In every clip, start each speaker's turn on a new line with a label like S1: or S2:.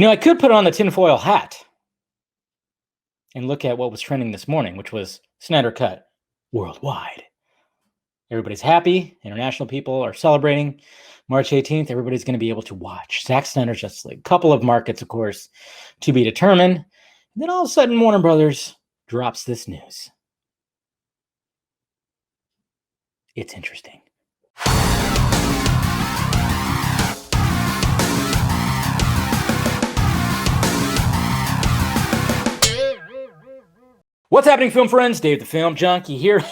S1: I could put on the tinfoil hat and look at what was trending this morning, which was Snyder Cut worldwide. Everybody's happy. International people are celebrating. March 18th, everybody's going to be able to watch Zack Snyder's Justice League. A couple of markets, of course, to be determined. And then all of a sudden, Warner Brothers drops this news. It's interesting. What's happening, film friends? Dave the Film Junkie here.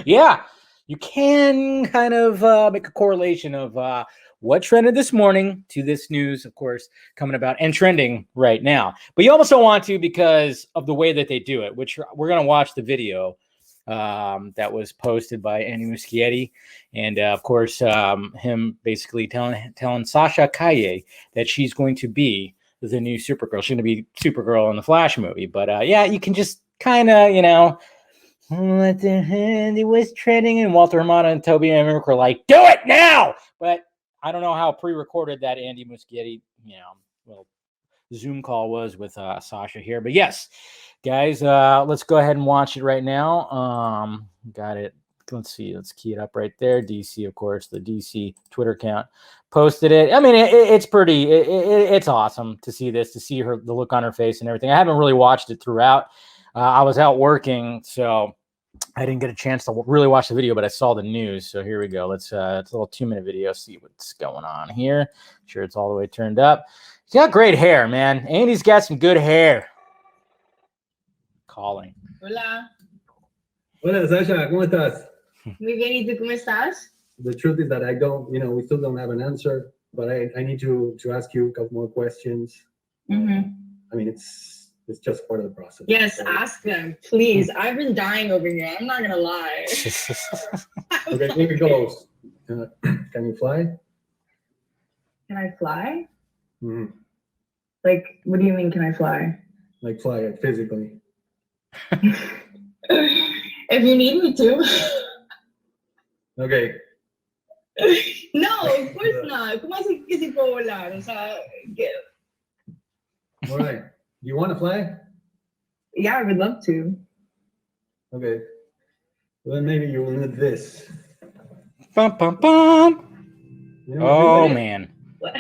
S1: Yeah, you can kind of make a correlation of what trended this morning to this news, of course, coming about and trending right now. But you almost don't want to because of the way that they do it, which we're going to watch the video that was posted by Andy Muschietti. And, of course, him basically telling Sasha Calle that she's going to be the new Supergirl. She's going to be Supergirl in the Flash movie. But, yeah, you can just kind of, what the hell? It was trending, and Walter Hamada and Toby Emmerich were like, do it now! But I don't know how pre-recorded that Andy Muschietti, Zoom call was with Sasha here. But yes, guys, let's go ahead and watch it right now. Got it. Let's see. Let's key it up right there. DC, of course, the DC Twitter account posted it. I mean, it's pretty. It's awesome to see this, to see the look on her face and everything. I haven't really watched it throughout. I was out working, so I didn't get a chance to really watch the video, but I saw the news. So here we go. It's a little 2-minute video. See what's going on here. I'm sure it's all the way turned up. He's got great hair, man. Andy's got some good hair. Calling.
S2: Hola.
S3: Hola, Sasha. ¿Cómo estás?
S2: Muy bien. ¿Y tú cómo estás?
S3: The truth is that I don't, we still don't have an answer, but I need to ask you a couple more questions.
S2: Mm-hmm.
S3: I mean, it's just part of the process.
S2: Yes, ask them, please. I've been dying over here. I'm not gonna lie.
S3: Okay, here it goes. Can you fly?
S2: Can I fly?
S3: Mm-hmm.
S2: Like, what do you mean? Can I fly?
S3: Like fly physically.
S2: If you need me to.
S3: Okay.
S2: No, of course not. ¿Cómo así que si puedo volar? O sea,
S3: All right. Do you want to fly?
S2: yeah, I would love to.
S3: Okay. Well, then maybe you will need this.
S1: Bum, bum, bum. Oh, man.
S2: What?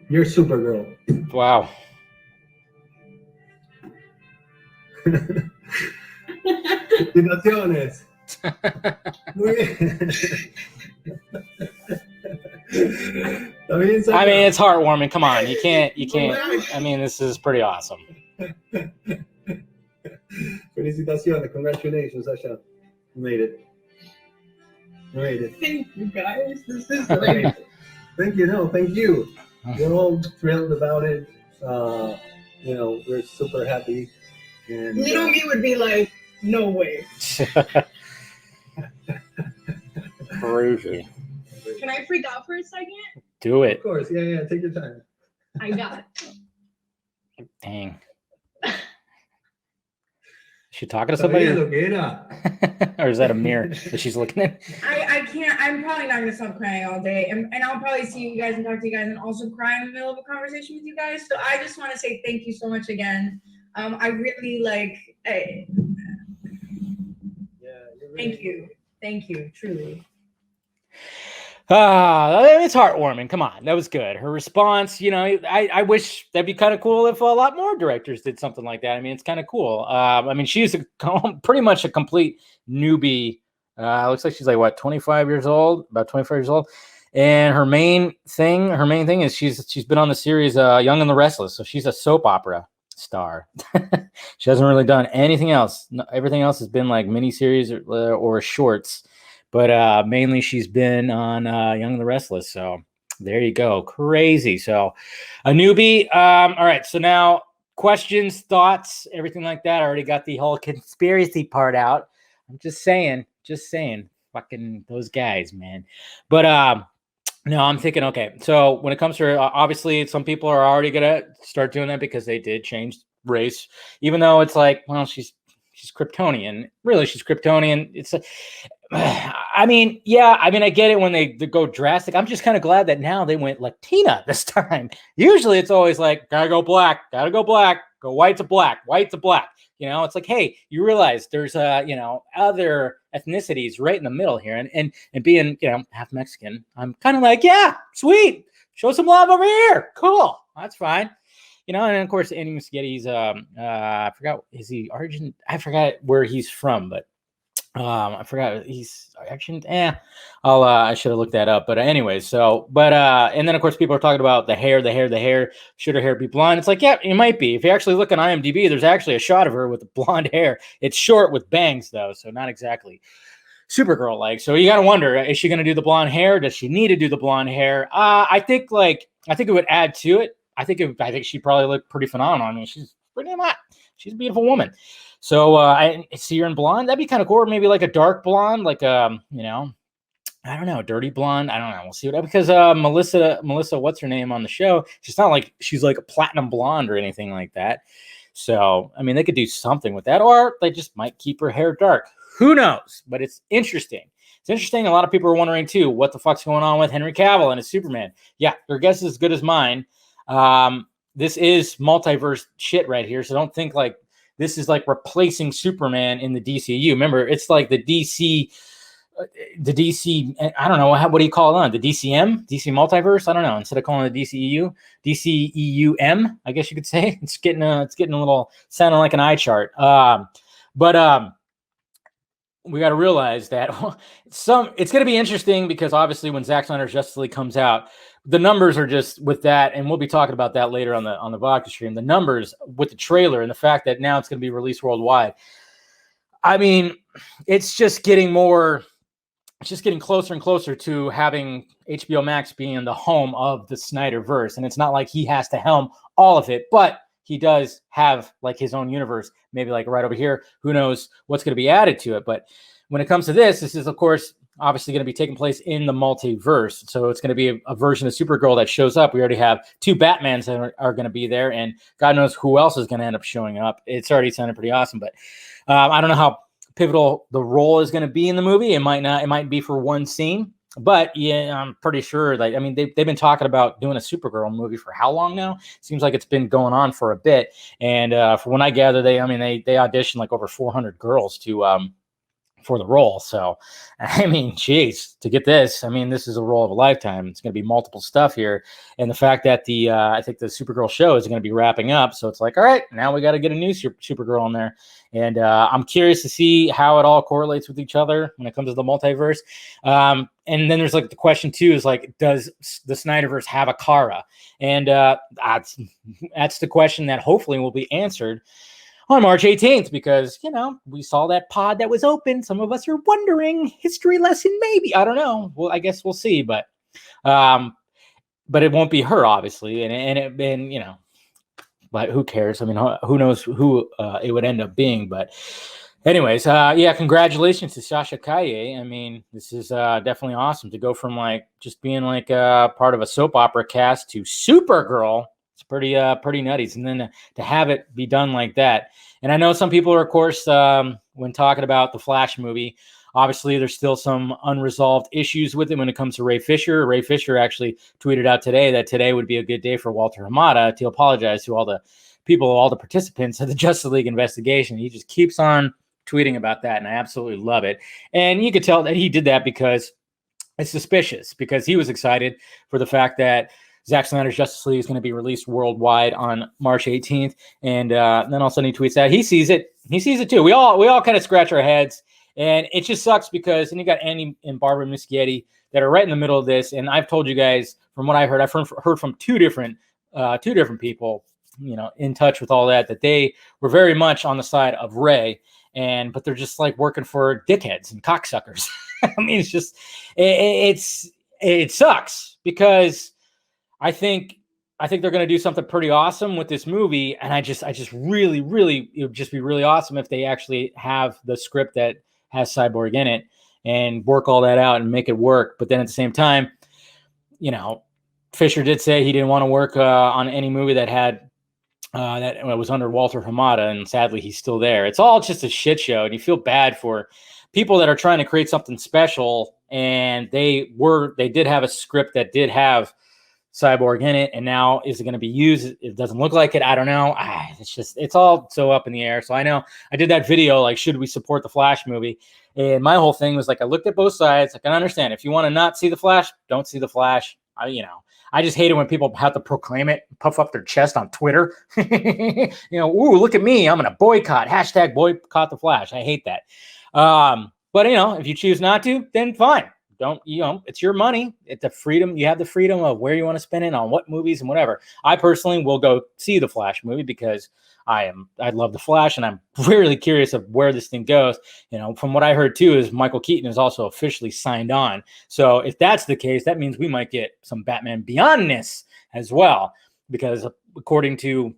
S3: You're Supergirl.
S1: Wow.
S3: Felicitaciones. Muy bien.
S1: I mean, it's heartwarming. Come on. You can't. I mean, this is pretty awesome.
S3: Felicitaciones. Congratulations, Sasha. You made it. You made it.
S2: Thank you, guys. This is great.
S3: Thank you. No, thank you. We're all thrilled about it. We're super happy. And
S2: Little me would be like, no way.
S1: Crazy.
S2: Can I freak out for a second?
S1: Do it.
S3: Of course. Yeah. Take your time.
S2: I got it.
S1: Dang. Is she talking to somebody? Or is that a mirror that she's looking at?
S2: I can't. I'm probably not going to stop crying all day. And I'll probably see you guys and talk to you guys and also cry in the middle of a conversation with you guys. So I just want to say thank you so much again. I really Thank you, truly.
S1: It's heartwarming. Come on, that was good. Her response, I wish that'd be kind of cool if a lot more directors did something like that. I mean, it's kind of cool. I mean, she's pretty much a complete newbie. Looks like she's like about 25 years old. And her main thing is she's been on the series Young and the Restless, so she's a soap opera star. She hasn't really done anything else. Everything else has been like miniseries or shorts. But mainly she's been on Young and the Restless. So there you go. Crazy. So a newbie. All right. So now questions, thoughts, everything like that. I already got the whole conspiracy part out. I'm just saying. Fucking those guys, man. But no, I'm thinking, okay. So when it comes to her, obviously some people are already going to start doing that because they did change race. Even though it's like, well, she's she's Kryptonian. Really, she's Kryptonian. It's I mean, yeah, I mean, I get it when they go drastic. I'm just kind of glad that now they went Latina this time. Usually it's always like, gotta go black, go white to black, white to black. You know, it's like, hey, you realize there's other ethnicities right in the middle here. And being, half Mexican, I'm kind of like, yeah, sweet. Show some love over here. Cool. That's fine. And of course, Andy Muschietti's, I forgot, is he Argent? I forgot where he's from, but I forgot he's actually, I should have looked that up, but anyways, and then of course people are talking about the hair, should her hair be blonde? It's like, yeah, it might be. If you actually look on IMDb, there's actually a shot of her with blonde hair. It's short with bangs though, so not exactly Supergirl like. So you got to wonder, is she going to do the blonde hair? Does she need to do the blonde hair? I think it would add to it. I think she'd probably look pretty phenomenal. I mean, she's pretty hot. She's a beautiful woman. So I see her in blonde. That'd be kind of cool. Or maybe like a dark blonde, like I don't know, dirty blonde. I don't know. We'll see what, because Melissa, what's her name on the show? She's not like she's like a platinum blonde or anything like that. So I mean, they could do something with that, or they just might keep her hair dark. Who knows? But it's interesting. It's interesting. A lot of people are wondering too, what the fuck's going on with Henry Cavill and his Superman? Yeah, your guess is as good as mine. This is multiverse shit right here. So don't think like this is like replacing Superman in the DCU. Remember, it's like the DC, I don't know, what do you call it on? The DC multiverse? I don't know. Instead of calling it DCEU, DCEUM, I guess you could say. It's getting a little, sounding like an eye chart. But we got to realize that it's going to be interesting, because obviously when Zack Snyder's Justice League comes out, the numbers are just with that, and we'll be talking about that later on the vodka stream. The numbers with the trailer and the fact that now it's going to be released worldwide. I mean, it's just getting closer and closer to having HBO Max being the home of the Snyderverse, and it's not like he has to helm all of it, but he does have like his own universe, maybe like right over here. Who knows what's going to be added to it? But when it comes to this is of course obviously going to be taking place in the multiverse. So it's going to be a version of Supergirl that shows up. We already have 2 Batmans that are going to be there, and God knows who else is going to end up showing up. It's already sounded pretty awesome, but I don't know how pivotal the role is going to be in the movie. It might be for one scene, but yeah, I'm pretty sure that, I mean, they've been talking about doing a Supergirl movie for how long now? Seems like it's been going on for a bit. And for when I gather, they auditioned like over 400 girls for the role. So, I mean, geez, to get this, I mean, this is a role of a lifetime. It's going to be multiple stuff here. And the fact that I think the Supergirl show is going to be wrapping up. So it's like, all right, now we got to get a new Supergirl in there. And I'm curious to see how it all correlates with each other when it comes to the multiverse. And then there's like the question too, is like, does the Snyderverse have a Kara? And that's the question that hopefully will be answered on March 18th, because, we saw that pod that was open. Some of us are wondering, history lesson, maybe. I don't know. Well, I guess we'll see, but it won't be her, obviously. But who cares? I mean, who knows who it would end up being. But anyways, congratulations to Sasha Calle. I mean, this is definitely awesome to go from like just being like part of a soap opera cast to Supergirl. It's pretty nutty. And then to have it be done like that. And I know some people are, of course, when talking about the Flash movie, obviously there's still some unresolved issues with it when it comes to Ray Fisher. Ray Fisher actually tweeted out today that today would be a good day for Walter Hamada to apologize to all the people, all the participants of the Justice League investigation. He just keeps on tweeting about that, and I absolutely love it. And you could tell that he did that because it's suspicious, because he was excited for the fact that Zack Snyder's Justice League is going to be released worldwide on March 18th. And then all of a sudden he tweets that he sees it. He sees it too. We all kind of scratch our heads, and it just sucks because then you got Andy and Barbara Muschietti that are right in the middle of this. And I've told you guys, from what I've heard from two different people, in touch with all that they were very much on the side of Ray, but they're just like working for dickheads and cocksuckers. I mean, it's just, it sucks, because I think they're going to do something pretty awesome with this movie. And I just really, really, it would just be really awesome if they actually have the script that has Cyborg in it and work all that out and make it work. But then at the same time, Fisher did say he didn't want to work on any movie that had that was under Walter Hamada, and sadly he's still there. It's all just a shit show, and you feel bad for people that are trying to create something special, and they did have a script that did have Cyborg in it, and now is it going to be used? It doesn't look like it. I don't know. It's all so up in the air. So I know I did that video, like, should we support the Flash movie? And my whole thing was like, I looked at both sides. I can understand if you want to not see the Flash, don't see the Flash. I just hate it when people have to proclaim it, puff up their chest on Twitter. Ooh, look at me. I'm going to boycott, #boycott the Flash. I hate that. But if you choose not to, then fine. Don't, it's your money. It's the freedom. You have the freedom of where you want to spend it on what movies and whatever. I personally will go see the Flash movie because I love the Flash, and I'm really curious of where this thing goes. From what I heard too, is Michael Keaton is also officially signed on. So if that's the case, that means we might get some Batman Beyondness as well, because according to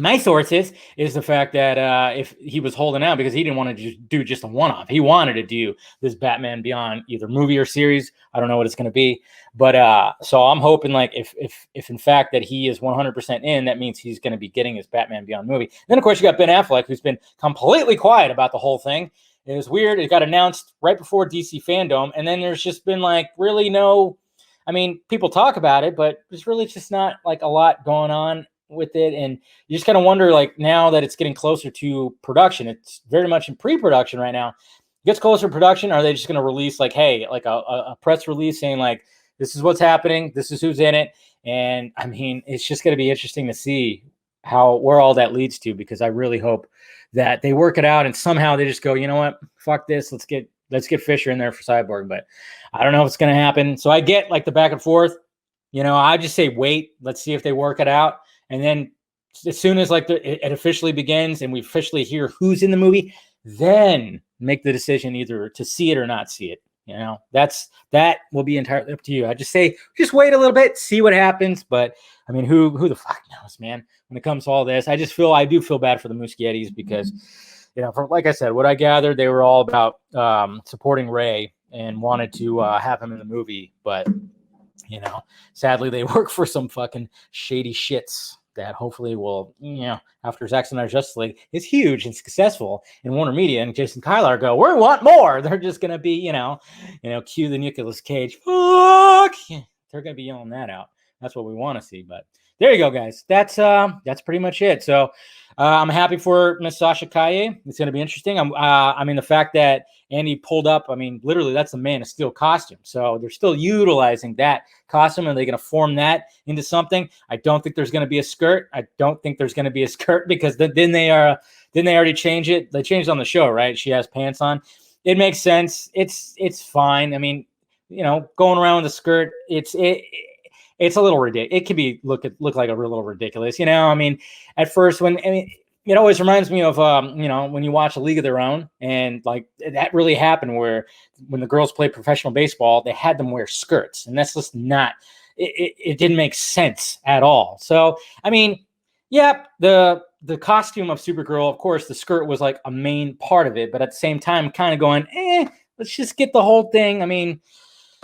S1: my sources is the fact that if he was holding out because he didn't want to do just a one-off. He wanted to do this Batman Beyond either movie or series. I don't know what it's going to be. But so I'm hoping, like, if in fact that he is 100% in, that means he's going to be getting his Batman Beyond movie. Then, of course, you got Ben Affleck, who's been completely quiet about the whole thing. It was weird. It got announced right before DC Fandom, and then there's just been, like, really no – I mean, people talk about it, but there's really just not, like, a lot going on with it. And you just kind of wonder, like, now that it's getting closer to production, it's very much in pre-production right now. It gets closer to production, are they just going to release, like, hey, like a press release saying, like, this is what's happening, this is who's in it? And I mean, it's just going to be interesting to see where all that leads to, because I really hope that they work it out and somehow they just go, you know what, fuck this, let's get Fisher in there for Cyborg. But I don't know if it's going to happen. So I get, like, the back and forth. I just say wait, let's see if they work it out. And then as soon as, like, it officially begins and we officially hear who's in the movie, then make the decision either to see it or not see it. That will be entirely up to you. I just say, just wait a little bit, see what happens. But I mean, who the fuck knows, man? When it comes to all this, I do feel bad for the Muschiettis because, from, like I said, what I gathered, they were all about supporting Ray and wanted to have him in the movie. But sadly, they work for some fucking shady shits that hopefully will, after Zack Snyder's Justice League is huge and successful, and Warner Media and Jason Kylar go, we want more. They're just going to be, cue the Nicolas Cage. Fuck. They're going to be yelling that out. That's what we want to see. But there you go, guys. That's pretty much it. So I'm happy for Miss Sasha Calle. It's going to be interesting. I mean, the fact that Andy pulled up, I mean, literally, that's the Man of Steel costume. So they're still utilizing that costume. Are they going to form that into something? I don't think there's going to be a skirt. I don't think there's going to be a skirt because didn't they already change it? They changed on the show, right? She has pants on. It makes sense. It's fine. I mean, going around with a skirt, it's a little ridiculous. It can be look like a little ridiculous. I mean, at first it always reminds me of, when you watch A League of Their Own, and, like, that really happened where when the girls played professional baseball, they had them wear skirts, and that's just not, it didn't make sense at all. So, I mean, yeah, the costume of Supergirl, of course, the skirt was, like, a main part of it, but at the same time, kind of going, let's just get the whole thing. I mean,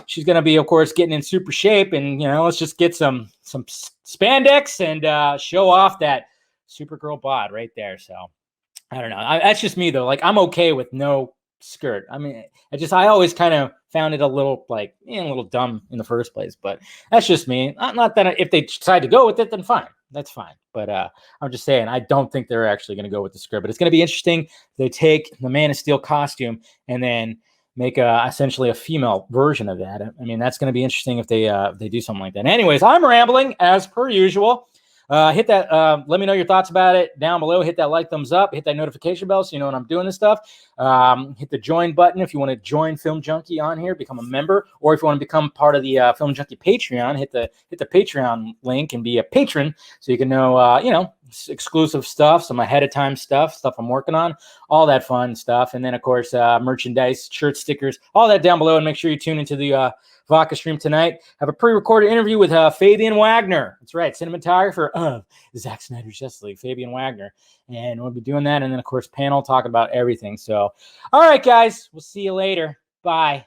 S1: she's going to be, of course, getting in super shape, and, let's just get some spandex and show off that Supergirl bod right there. So I don't know. That's just me, though. Like, I'm okay with no skirt. I mean, I always kind of found it a little, like, a little dumb in the first place, but that's just me. Not that if they decide to go with it, then fine. That's fine. But I'm just saying, I don't think they're actually going to go with the skirt, but it's going to be interesting. They take the Man of Steel costume and then make essentially a female version of that. I mean, that's going to be interesting if they do something like that. Anyways, I'm rambling as per usual. Hit that. Let me know your thoughts about it down below. Hit that like, thumbs up. Hit that notification bell so you know when I'm doing this stuff. Hit the join button if you want to join Film Junkie on here, become a member, or if you want to become part of the Film Junkie Patreon, hit the Patreon link and be a patron so you can know exclusive stuff, some ahead of time stuff I'm working on, all that fun stuff, and then of course merchandise, shirt, stickers, all that down below. And make sure you tune into the Vodka stream tonight. Have a pre-recorded interview with Fabian Wagner. That's right, cinematographer of Zack Snyder's Justice League, Fabian Wagner. And we'll be doing that. And then, of course, panel talking about everything. So, all right, guys, we'll see you later. Bye.